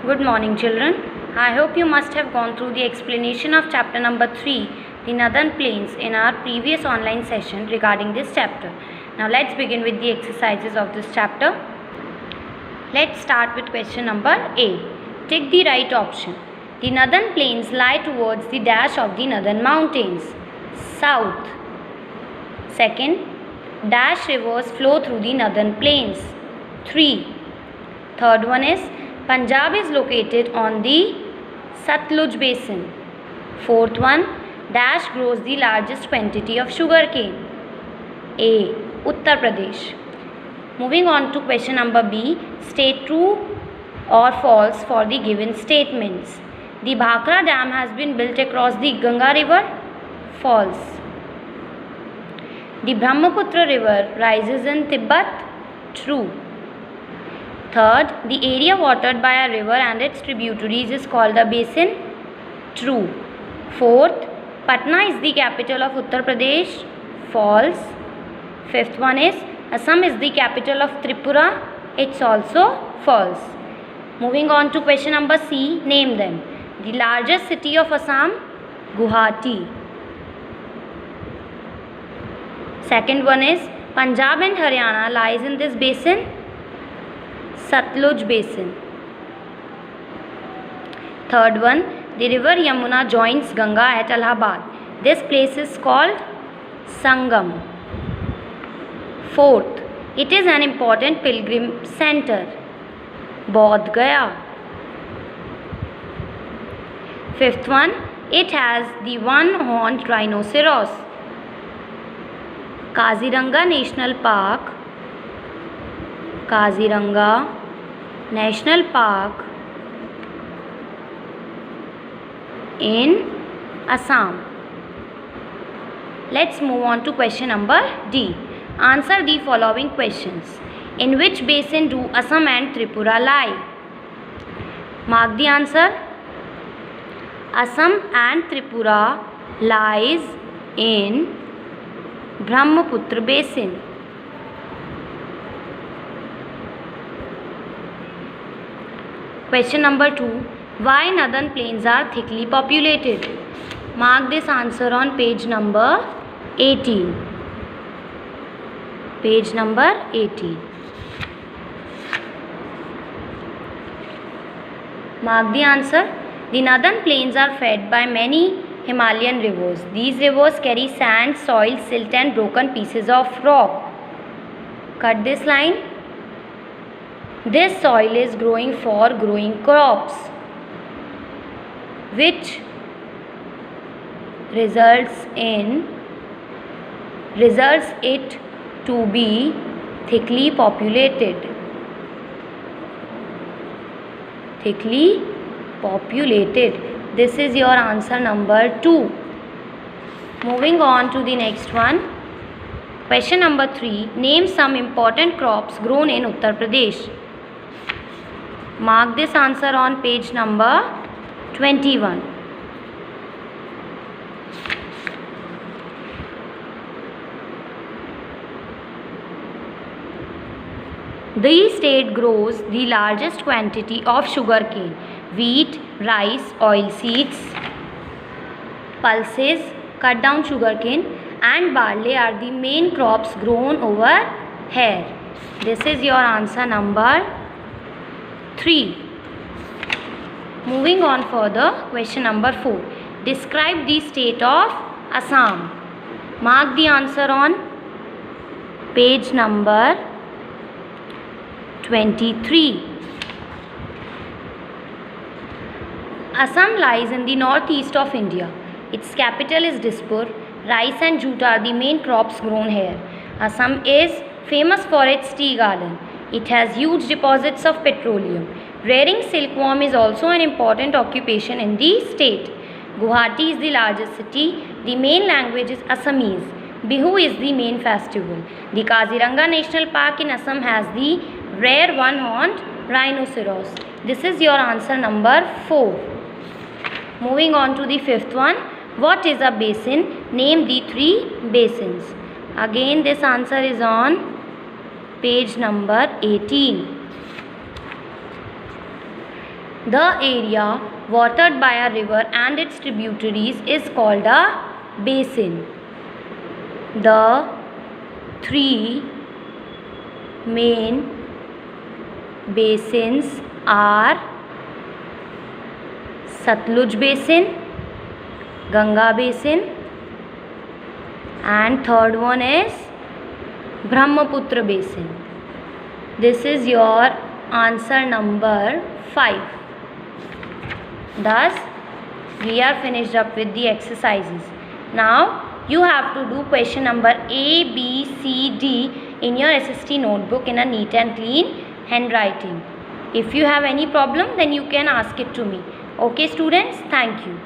Good morning, children. I hope you must have gone through the explanation of chapter number 3, the Northern Plains, in our previous online session regarding this chapter. Now let's begin with the exercises of this chapter. Let's start with question number A. Take the right option. The Northern Plains lie towards the dash of the Northern Mountains. South. Second, dash rivers flow through the Northern Plains. 3. Third one is Punjab is located on the Satluj basin. Fourth one, dash grows the largest quantity of sugarcane. A. Uttar Pradesh. Moving on to question number B. State true or false for the given statements. The Bhakra Dam has been built across the Ganga river. False. The Brahmaputra river rises in Tibet. True. Third, the area watered by a river and its tributaries is called a basin. True. Fourth, Patna is the capital of Uttar Pradesh. False. Fifth one is Assam is the capital of Tripura. It's also false. Moving on to question number C. Name them. The largest city of Assam, Guwahati. Second one is Punjab and Haryana lies in this basin. Satluj basin. Third one, the river Yamuna joins Ganga at Allahabad. This place is called Sangam. Fourth, it is an important pilgrim center. Bodh Gaya. Fifth one, it has the one-horned rhinoceros. Kaziranga National Park. Kaziranga National Park in Assam. Let's move on to question number D. Answer the following questions. In which basin do Assam and Tripura lie? Mark the answer. Assam and Tripura lies in Brahmaputra basin. Question number 2. Why Northern Plains are thickly populated? Mark this answer on page number 18. Page number 18. Mark the answer. The Northern Plains are fed by many Himalayan rivers. These rivers carry sand, soil, silt and broken pieces of rock. Cut this line. This soil is growing for growing crops, which results it to be thickly populated. Thickly populated. This is your answer number 2. Moving on to the next one. Question number 3. Name some important crops grown in Uttar Pradesh. Mark this answer on page number 21. The state grows the largest quantity of sugarcane. Wheat, rice, oilseeds, pulses, cut down sugarcane and barley are the main crops grown over here. This is your answer number 3. Moving on further, question number 4. Describe the state of Assam. Mark the answer on page number 23. Assam lies in the northeast of India. Its capital is Dispur. Rice and jute are the main crops grown here. Assam is famous for its tea garden. It has huge deposits of petroleum. Rearing silkworm is also an important occupation in the state. Guwahati is the largest city. The main language is Assamese. Bihu is the main festival. The Kaziranga National Park in Assam has the rare one-horned rhinoceros. This is your answer number 4. Moving on to the 5th one. What is a basin? Name the 3 basins. Again, this answer is on page number 18. The area watered by a river and its tributaries is called a basin. The three main basins are Satluj Basin, Ganga Basin, and third one is Brahmaputra Basin. This is your answer number 5. Thus, we are finished up with the exercises. Now, you have to do question number A, B, C, D in your SST notebook in a neat and clean handwriting. If you have any problem, then you can ask it to me. Okay, students? Thank you.